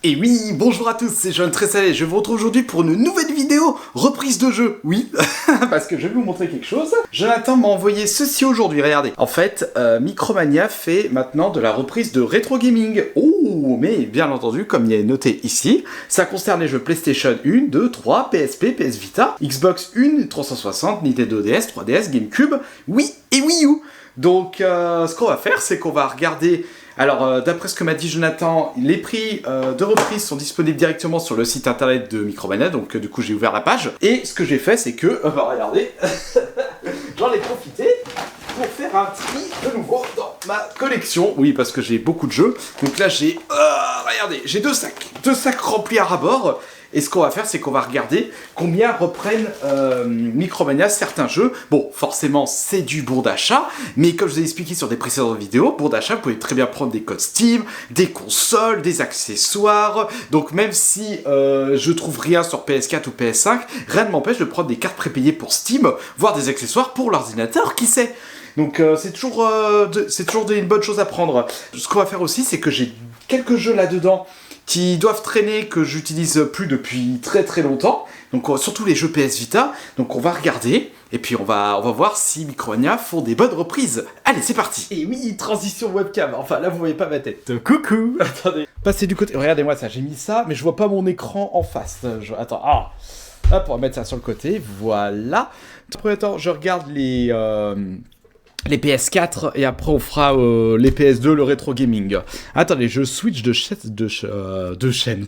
Et oui, bonjour à tous, c'est John Tressalé, je vous retrouve aujourd'hui pour une nouvelle vidéo reprise de jeu. Oui, parce que je vais vous montrer quelque chose. Jonathan m'a envoyé ceci aujourd'hui, regardez. En fait, Micromania fait maintenant de la reprise de rétro gaming. Oh, mais bien entendu, comme il est noté ici, ça concerne les jeux PlayStation 1, 2, 3, PSP, PS Vita, Xbox 1, 360, Nintendo DS, 3DS, GameCube, Wii et Wii U. Donc, ce qu'on va faire, c'est qu'on va regarder... Alors, d'après ce que m'a dit Jonathan, les prix de reprise sont disponibles directement sur le site internet de Micromania, donc du coup j'ai ouvert la page. Et ce que j'ai fait, c'est que, regardez, j'en ai profité pour faire un tri de nouveau dans ma collection. Oui, parce que j'ai beaucoup de jeux. Donc là j'ai, regardez, j'ai deux sacs remplis à ras-bord. Et ce qu'on va faire, c'est qu'on va regarder combien reprennent Micromania certains jeux. Bon, forcément, c'est du bon d'achat, mais comme je vous ai expliqué sur des précédentes vidéos, bon d'achat, vous pouvez très bien prendre des codes Steam, des consoles, des accessoires. Donc même si je trouve rien sur PS4 ou PS5, rien ne m'empêche de prendre des cartes prépayées pour Steam, voire des accessoires pour l'ordinateur, qui sait. Donc c'est toujours une bonne chose à prendre. Ce qu'on va faire aussi, c'est que j'ai quelques jeux là-dedans qui doivent traîner, que j'utilise plus depuis très très longtemps, donc surtout les jeux PS Vita, donc on va regarder, et puis on va voir si Micromania font des bonnes reprises. Allez, c'est parti. Et oui, transition webcam, enfin là vous voyez pas ma tête. Coucou. Attendez. Passez du côté, regardez-moi ça, j'ai mis ça, mais je vois pas mon écran en face. Attends, hop, on va mettre ça sur le côté, voilà. Premier temps, je regarde les PS4 et après on fera les PS2, le rétro gaming. Attendez, je switch de chaîne.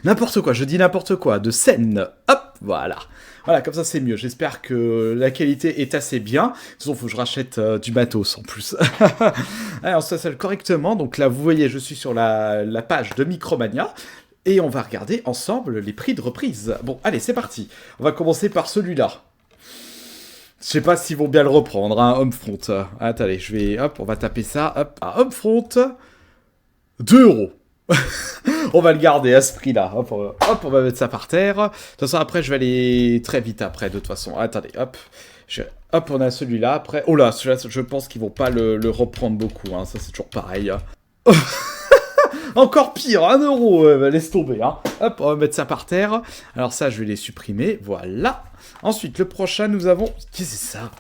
N'importe quoi, je dis n'importe quoi. De scène. Hop, voilà. Voilà, comme ça c'est mieux. J'espère que la qualité est assez bien. De toute façon, faut que je rachète du matos en plus. Allez, on s'installe correctement. Donc là, vous voyez, je suis sur la page de Micromania. Et on va regarder ensemble les prix de reprise. Bon, allez, c'est parti. On va commencer par celui-là. Je sais pas s'ils vont bien le reprendre, hein, Homefront. Attendez, hop, on va taper ça, hop, à Homefront. 2 €. On va le garder à ce prix-là. Hop, on va mettre ça par terre. De toute façon, après, je vais aller très vite après, de toute façon. Attendez, hop. Hop, on a celui-là, après. Oh là, celui-là, je pense qu'ils vont pas le reprendre beaucoup, hein. Ça, c'est toujours pareil. Encore pire, 1 €, laisse tomber, hein. Hop, on va mettre ça par terre. Alors ça, je vais les supprimer, voilà. Ensuite, le prochain, nous avons... Qu'est-ce que c'est ça?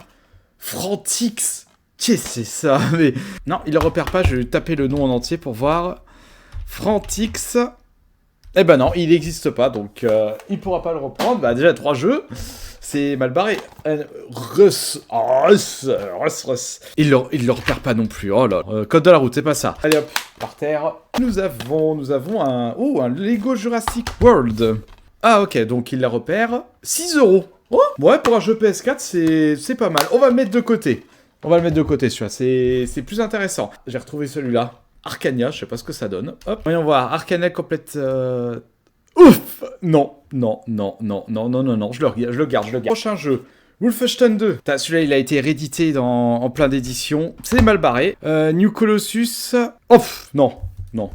Frantix. Qu'est-ce que c'est ça? Mais... Non, il le repère pas, je vais taper le nom en entier pour voir. Frantix. Eh ben non, il n'existe pas, donc il pourra pas le reprendre. Bah déjà, 3 jeux. C'est mal barré. Russ. Il le repère pas non plus. Oh là. Code de la route, c'est pas ça. Allez hop, par terre. Nous avons un Lego Jurassic World. Ah ok, donc il la repère. 6 €. Oh, ouais, pour un jeu PS4, c'est pas mal. On va le mettre de côté. Celui-là. C'est plus intéressant. J'ai retrouvé celui-là. Arcania, je sais pas ce que ça donne. Hop, voyons voir. Arcania complète... Ouf! Non, je le garde. Prochain jeu, Wolfenstein 2. Celui-là, il a été réédité en plein d'éditions. C'est mal barré. New Colossus. Ouf! Non,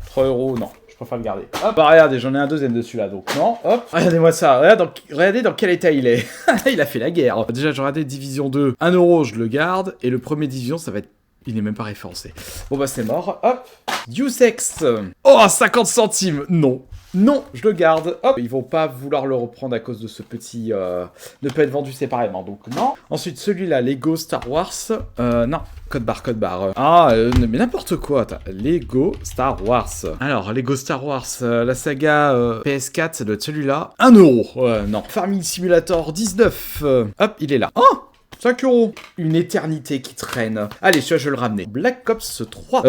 3 €, non. Je préfère le garder. Hop, bah regardez, j'en ai un deuxième dessus là, donc non. Hop, regardez-moi ça. Regardez dans quel état il est. Il a fait la guerre. Déjà, j'ai regardé Division 2. 1 €, je le garde. Et le premier Division, ça va être... Il n'est même pas référencé. Bon bah c'est mort. Hop. Deus Ex. Oh, 50 centimes. Non, je le garde. Hop. Ils vont pas vouloir le reprendre à cause de ce petit... ne peut être vendu séparément, donc non. Ensuite, celui-là, Lego Star Wars. Non. Code barre. Mais n'importe quoi. Attends. Lego Star Wars. Alors, Lego Star Wars, la saga PS4, ça doit être celui-là. 1 €. Non. Farming Simulator 19. Hop, il est là. Oh, 5 €. Une éternité qui traîne. Allez, celui-là, je vais le ramener. Black Ops 3.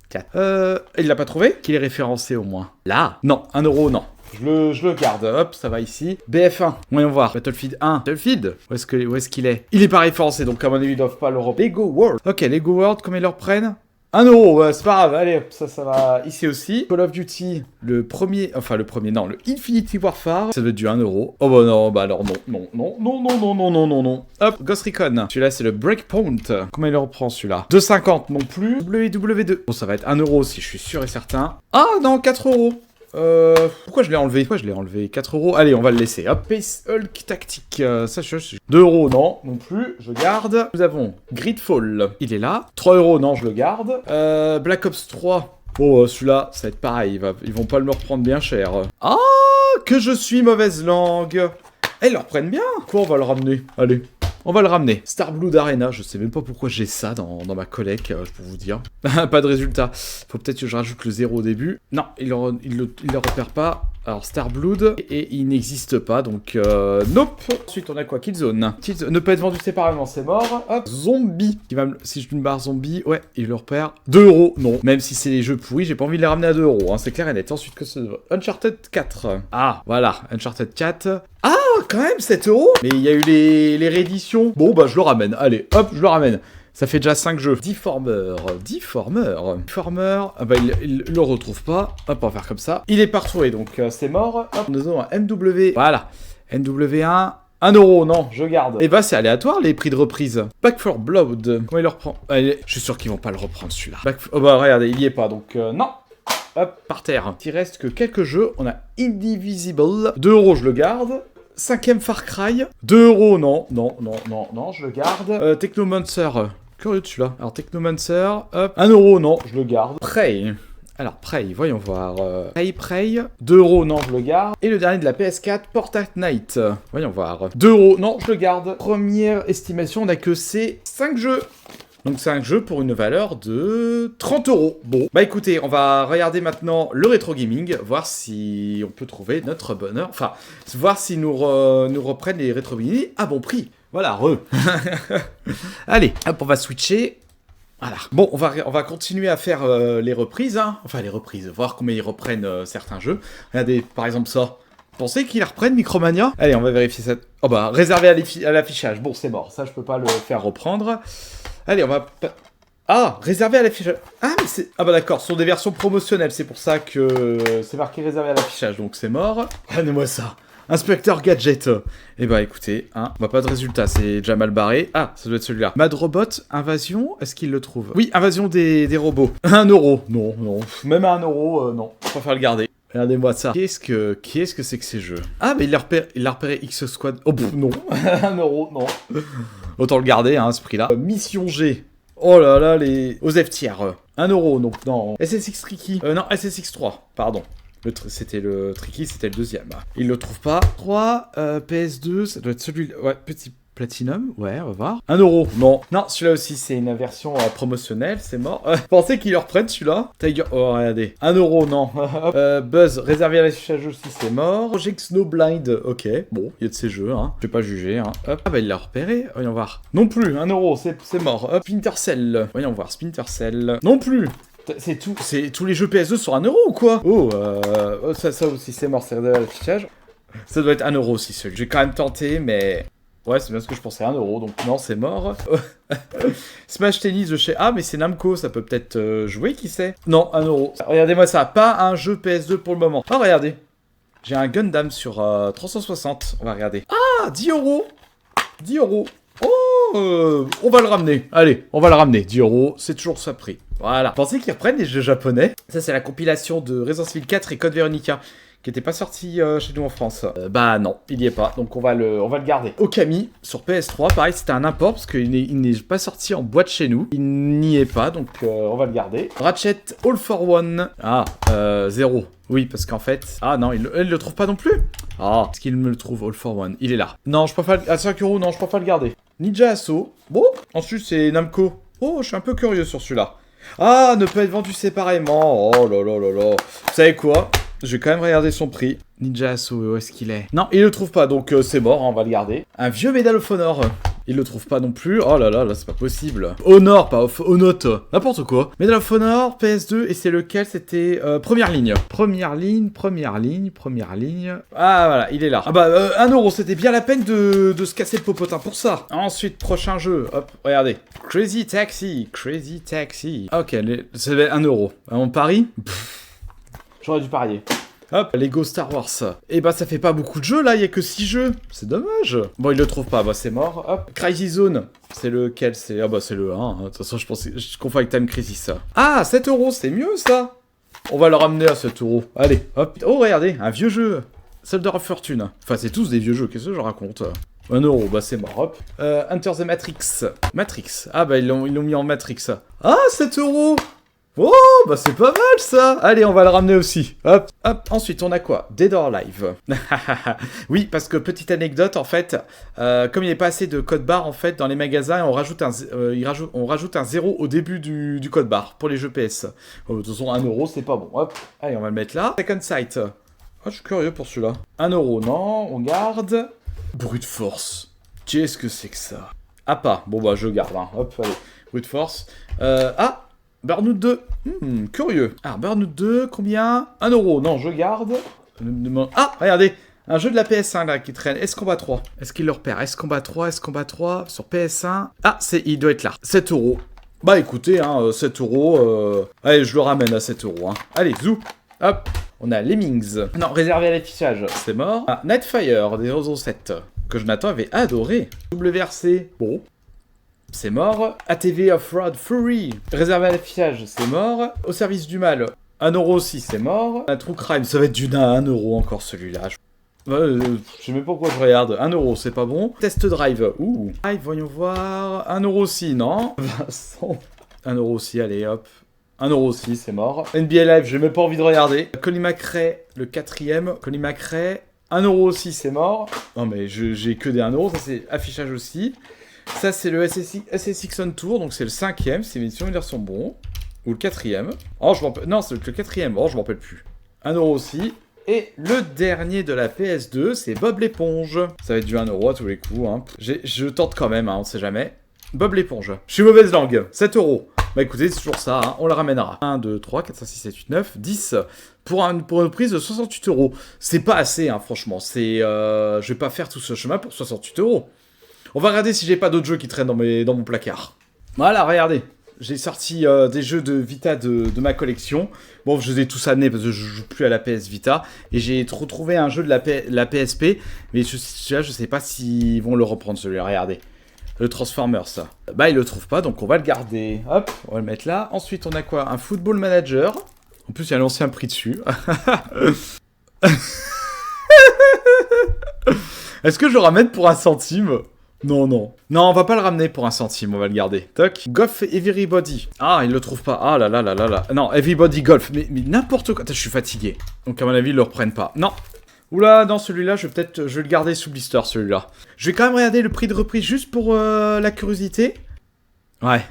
4. Il l'a pas trouvé? Qu'il est référencé au moins. Là? Non, 1 €, non. Je le garde. Hop, ça va ici. BF1. Voyons voir. Battlefield 1. Battlefield? Où est-ce qu'il est? Il est pas référencé, donc à mon avis, ils doivent pas le reprendre. Lego World. Ok, Lego World, combien ils le reprennent? 1 €, ouais, c'est pas grave, allez, hop, ça va ici aussi. Call of Duty, le Infinity Warfare, ça doit être du 1 €. Oh bah non, bah alors non. Hop, Ghost Recon, celui-là c'est le Breakpoint. Comment il le reprend celui-là? 2,50 non plus. WW2. Bon, ça va être 1 € si je suis sûr et certain. Ah non, 4 €. Pourquoi je l'ai enlevé? 4 €. Allez, on va le laisser. Hop, Space Hulk Tactique. Ça, 2 €, non plus. Je garde. Nous avons Gridfall. Il est là. 3 €, non, je le garde. Black Ops 3. Bon, celui-là, ça va être pareil. Ils vont pas me le reprendre bien cher. Ah, que je suis mauvaise langue. Eh, ils le reprennent bien. Quoi, on va le ramener? Allez. On va le ramener. Starblood Arena, je sais même pas pourquoi j'ai ça dans ma collecte, pour vous dire. Pas de résultat. Faut peut-être que je rajoute le 0 au début. Non, il le repère pas. Alors Starblood, et il n'existe pas, donc nope. Ensuite, on a quoi? Killzone. Killzone ne peut être vendu séparément, c'est mort. Hop, zombie. Si je une barre zombie, ouais, il le repère. 2 euros, non. Même si c'est les jeux pourris, j'ai pas envie de les ramener à 2 euros, hein, c'est clair et net. Ensuite, que ce Uncharted 4. Ah, voilà, Uncharted 4. Ah, quand même, 7 euros. Mais il y a eu les rééditions. Bon, bah, je le ramène. Allez, hop, je le ramène. Ça fait déjà 5 jeux. Deformer, ah bah il le retrouve pas. Hop, on va faire comme ça. Il est pas retrouvé, donc c'est mort. Hop, nous avons un MW. Voilà, MW1. 1 euro, non, je garde. Et bah c'est aléatoire les prix de reprise. Back 4 Blood. Comment il le reprend? Allez, je suis sûr qu'ils vont pas le reprendre celui-là. Oh bah regardez, il y est pas, donc non. Hop, par terre. Il reste que quelques jeux. On a Indivisible. 2 euros, je le garde. 5ème Far Cry. 2 euros, non, je le garde. Technomancer. Curieux de celui-là. Alors, Technomancer, hop. 1 euro, non, je le garde. Prey. Alors, Prey, voyons voir. Prey. 2 euros, non, je le garde. Et le dernier de la PS4, Portal Knight. Voyons voir. 2 euros, non, je le garde. Première estimation, on a que ces 5 jeux. Donc c'est un jeu pour une valeur de 30 euros. Bon, bah écoutez, on va regarder maintenant le rétro gaming, voir si on peut trouver notre bonheur. Enfin, voir si nous reprennent les rétro gaming à bon prix. Voilà, Allez, hop, on va switcher. Voilà. Bon, on va continuer à faire les reprises, hein. Enfin, les reprises, voir comment ils reprennent certains jeux. Regardez, par exemple ça. Pensez qu'ils reprennent Micromania? Allez, on va vérifier ça. Oh bah, réservé à l'affichage. Bon, c'est mort. Ça, je peux pas le faire reprendre. Allez, on va... Ah, réservé à l'affichage. Ah, mais c'est... Ah bah d'accord, ce sont des versions promotionnelles. C'est pour ça que c'est marqué réservé à l'affichage. Donc c'est mort. Prenez-moi ça. Inspecteur Gadget. Eh bah écoutez, hein, bah pas de résultat, c'est déjà mal barré. Ah, ça doit être celui-là. Mad Robot, Invasion, est-ce qu'il le trouve? Oui, Invasion des robots. 1 euro. Non. Même à 1 euro, non. Je préfère le garder. Regardez-moi ça. Qu'est-ce que c'est que ces jeux? Ah, mais il l'a repéré X-Squad. Oh, pff, non. 1 euro, non. Autant le garder, hein, à ce prix-là. Mission G. Oh là là, aux F-tiers. 1 euro, donc non. SSX Tricky. Non, SSX 3, pardon. C'était le Tricky, c'était le deuxième. Il le trouve pas. 3, PS2, ça doit être celui-là. Ouais, petit Platinum, ouais, on va voir. 1 euro, non. Non, celui-là aussi, c'est une version promotionnelle, c'est mort. Pensez qu'ils le reprennent, celui-là? Tiger, oh, regardez. 1 euro, non. Buzz, réservé à l'affichage aussi, c'est mort. Project Snowblind, ok. Bon, il y a de ces jeux, hein. Je vais pas juger, hein. Hop. Ah bah, il l'a repéré. Voyons voir. Non plus, 1 euro, c'est mort. Hop. Splinter Cell. Voyons voir, Splinter Cell. Non plus. C'est tous les jeux PS2 sur 1 euro ou quoi? Oh, ça aussi, c'est mort, c'est réservé à l'affichage. Ça doit être 1 euro aussi, celui. J'ai quand même tenté, mais... Ouais, c'est bien ce que je pensais, 1 euro, donc non, c'est mort. Smash Tennis de chez... Ah, mais c'est Namco, ça peut peut-être jouer, qui sait? Non, 1 euro. Regardez-moi ça, pas un jeu PS2 pour le moment. Oh, regardez. J'ai un Gundam sur 360, on va regarder. Ah, 10 euros. 10 euros. Oh, on va le ramener. Allez, on va le ramener. 10 euros, c'est toujours ça prix. Voilà. Pensez qu'ils reprennent les jeux japonais? Ça, c'est la compilation de Resident Evil 4 et Code Veronica, qui n'était pas sorti chez nous en France. Bah non, il y est pas, donc on va le garder. Okami, sur PS3, pareil, c'était un import, parce qu'il n'est pas sorti en boîte chez nous. Il n'y est pas, donc on va le garder. Ratchet All for One. Ah, 0. Oui, parce qu'en fait... Ah non, il le trouve pas non plus. Ah, est-ce qu'il me le trouve, All for One? Il est là. Non, je préfère... À 5 euros, non, je préfère le garder. Ninja Assault. Bon, ensuite c'est Namco. Oh, je suis un peu curieux sur celui-là. Ah, ne peut être vendu séparément. Oh là là là là. Vous savez quoi? Je vais quand même regarder son prix. Ninja Assault, où est-ce qu'il est? Non, il le trouve pas, donc c'est mort, hein, on va le garder. Un vieux Medal of Honor. Il le trouve pas non plus. Oh là là, là, c'est pas possible. Honor, pas Honor. N'importe quoi. Medal of Honor, PS2, et c'est lequel? C'était première ligne. Première ligne. Ah, voilà, il est là. Ah bah, 1 euro, c'était bien la peine de se casser le popotin pour ça. Ensuite, prochain jeu. Hop, regardez. Crazy Taxi. Ok, c'est 1 euro. On parie? J'aurais dû parier. Hop, Lego Star Wars. Et bah ça fait pas beaucoup de jeux là, il y a que 6 jeux. C'est dommage. Bon, il le trouve pas, bah c'est mort. Hop, Crisis Zone. C'est lequel? Ah bah c'est le 1. Hein. De toute façon, je confonds avec Time Crisis. Ah, 7 euros, c'est mieux ça. On va le ramener à 7 euros. Allez, hop. Oh, regardez, un vieux jeu. Soldier of Fortune. Enfin, c'est tous des vieux jeux, qu'est-ce que je raconte? 1 euro, bah c'est mort, hop. Enter the Matrix. Ah bah ils l'ont mis en Matrix. Ah, 7 euros. Oh, bah c'est pas mal ça. Allez, on va le ramener aussi. Hop, hop. Ensuite, on a quoi? Dead or Alive. Oui, parce que petite anecdote, en fait, comme il n'y a pas assez de code barre, en fait, dans les magasins, on rajoute un 0 au début du code barre pour les jeux PS. De toute façon, 1€, c'est pas bon. Hop, allez, on va le mettre là. Second Sight. Oh, je suis curieux pour celui-là. 1€, non, on garde. Brute Force. Qu'est-ce que c'est que ça? Ah pas. Bon bah je garde. Hein. Hop, allez. Brute Force. Ah, Burnout 2. Curieux. Ah, Burnout 2, combien? 1€. Non, je garde. Ah, regardez. Un jeu de la PS1 là qui traîne. S-Combat 3. Est-ce qu'il le repère? S-Combat 3, S-Combat 3 sur PS1. Ah, il doit être là. 7€. Bah écoutez, hein, 7€. Allez, je le ramène à 7€. Hein. Allez, zou. Hop. On a Lemmings. Non, réservé à l'affichage, c'est mort. Ah, Nightfire des 007, que Jonathan avait adoré. WRC, bon, c'est mort. ATV Off-Road Fury, réservé à l'affichage, c'est mort. Au service du mal, 1€ aussi, c'est mort. Un True Crime, ça va être d'une à 1€ encore celui-là. Je sais même pas pourquoi je regarde. 1€, c'est pas bon. Test Drive, ouh. Drive, voyons voir. 1€ aussi, non. Vincent. 1€ aussi, allez, hop. 1€ aussi, c'est mort. NBA Live, j'ai même pas envie de regarder. Colin McRae, le 4ème. Colin McRae, 1€ aussi, c'est mort. Non mais j'ai que des 1€, ça c'est affichage aussi. Ça c'est le SSX on Tour, donc c'est le 5ème, ces émissions, ils sont bons. Ou le 4ème. Oh, je m'en rappelle. Non, c'est le 4ème, oh, je m'en rappelle plus. 1€ aussi. Et le dernier de la PS2, c'est Bob l'éponge. Ça va être du 1€ à tous les coups. Hein. Je tente quand même, hein, on sait jamais. Bob l'éponge. Je suis mauvaise langue. 7€. Bah écoutez, c'est toujours ça, hein, on le ramènera. 1, 2, 3, 4, 5, 6, 7, 8, 9, 10 pour une prise de 68€. C'est pas assez, hein, franchement. Je vais pas faire tout ce chemin pour 68€. On va regarder si j'ai pas d'autres jeux qui traînent dans mon placard. Voilà, regardez. J'ai sorti des jeux de Vita de ma collection. Bon, je les ai tous amenés parce que je joue plus à la PS Vita. Et j'ai retrouvé un jeu de la PSP. Mais celui-là, je sais pas s'ils vont le reprendre, celui-là. Regardez. Le Transformers, ça. Bah, il le trouve pas, donc on va le garder. Hop, on va le mettre là. Ensuite, on a quoi? Un Football Manager. En plus, il y a l'ancien prix dessus. Est-ce que je le ramène pour 1 centime? Non, non. Non, on va pas le ramener pour 1 centime, on va le garder. Toc. Golf Everybody. Ah, il le trouve pas. Ah là là là là là. Non, Everybody Golf. Mais n'importe quoi. Je suis fatigué. Donc, à mon avis, ils le reprennent pas. Non. Oula, dans celui-là, je vais le garder sous blister, celui-là. Je vais quand même regarder le prix de reprise juste pour la curiosité. Ouais.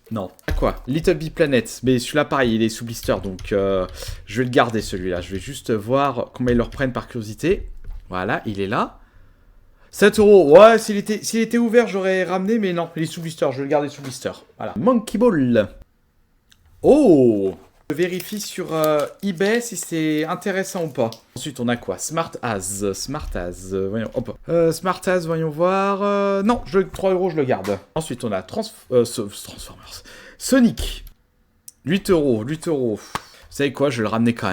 Non. Quoi? Little Big Planet. Mais celui-là, pareil, il est sous blister, donc je vais le garder, celui-là. Je vais juste voir combien ils le reprennent par curiosité. Voilà, il est là. 7€. Ouais, s'il était ouvert, j'aurais ramené, mais non, il est sous blister. Je vais le garder sous blister. Voilà. Monkey Ball. Oh! Je vérifie sur eBay si c'est intéressant ou pas. Ensuite, on a quoi? Smart As. Voyons, hop. Smart As, voyons voir. Non, 3€, je le garde. Ensuite, on a Transformers. Sonic. 8€. Vous savez quoi? Je vais le ramener quand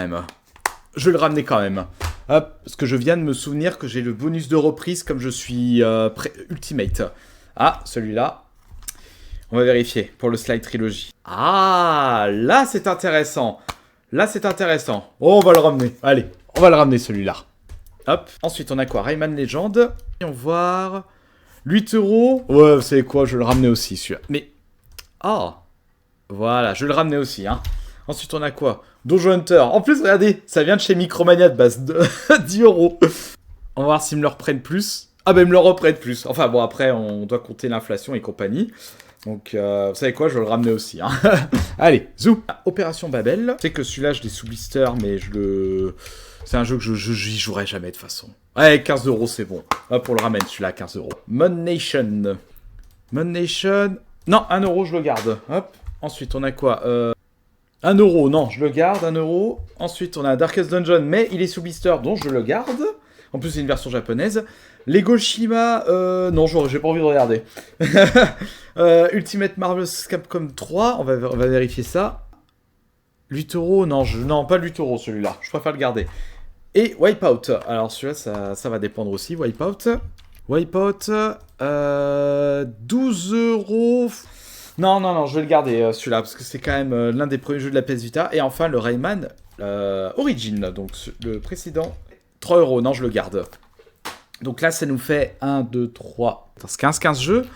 même. Hop, parce que je viens de me souvenir que j'ai le bonus de reprise comme je suis Ultimate. Ah, celui-là. On va vérifier pour le Slide Trilogy. Ah, là c'est intéressant. Oh, on va le ramener. Allez, on va le ramener celui-là. Hop. Ensuite, on a quoi? Rayman Legend. Et on va voir. 8€. Ouais, vous savez quoi? Je vais le ramener aussi, celui-là. Mais. Ah. Voilà, je vais le ramener aussi, hein. Ensuite, on a quoi? Dojo Hunter. En plus, regardez, ça vient de chez Micromania de base de 10€. On va voir s'ils me le reprennent plus. Ah, ben, ils me le reprennent plus. Enfin, bon, après, on doit compter l'inflation et compagnie. Donc, vous savez quoi, je vais le ramener aussi. Hein. Allez, zou. Opération Babel. Je sais que celui-là, je l'ai sous blister, mais c'est un jeu que j'y jouerai jamais de toute façon. Ouais, 15€, c'est bon. Hop, on le ramène, celui-là, 15€. Mon Nation. Non, 1€, je le garde. Hop. Ensuite, on a quoi 1€, non, je le garde, 1€. Ensuite, on a Darkest Dungeon, mais il est sous blister, donc je le garde. En plus, c'est une version japonaise. Lego Shima, non, j'ai pas envie de regarder. Ultimate Marvel Capcom 3, on va vérifier ça. 8€, non, pas 8€ celui-là, je préfère le garder. Et Wipeout, alors celui-là, ça va dépendre aussi, Wipeout, 12€. Non, je vais le garder celui-là, parce que c'est quand même l'un des premiers jeux de la PS Vita. Et enfin, le Rayman Origin, donc le précédent, 3€, non, je le garde. Donc là, ça nous fait 1, 2, 3, 15 jeux.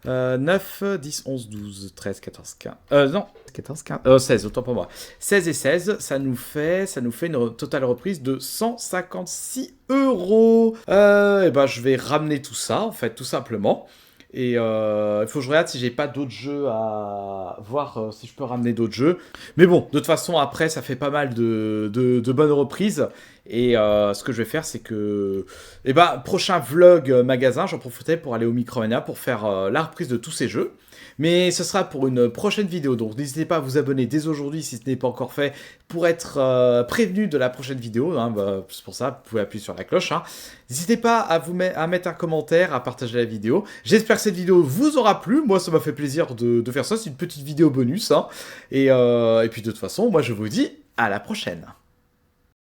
9, 10, 11, 12, 13, 14, 15. Non, 14, 15. 16, autant pour moi. 16 et 16, ça nous fait une totale reprise de 156 €. Et ben, je vais ramener tout ça, en fait, tout simplement. Et il faut que je regarde si j'ai pas d'autres jeux à voir, si je peux ramener d'autres jeux. Mais bon, de toute façon, après, ça fait pas mal de bonnes reprises. Et ce que je vais faire, c'est que... Eh ben, prochain vlog magasin, j'en profiterai pour aller au Micromania pour faire la reprise de tous ces jeux. Mais ce sera pour une prochaine vidéo, donc n'hésitez pas à vous abonner dès aujourd'hui si ce n'est pas encore fait pour être prévenu de la prochaine vidéo. Hein, bah, c'est pour ça, vous pouvez appuyer sur la cloche. Hein. N'hésitez pas à mettre un commentaire, à partager la vidéo. J'espère que cette vidéo vous aura plu. Moi, ça m'a fait plaisir de faire ça. C'est une petite vidéo bonus. Hein. Et puis de toute façon, moi je vous dis à la prochaine.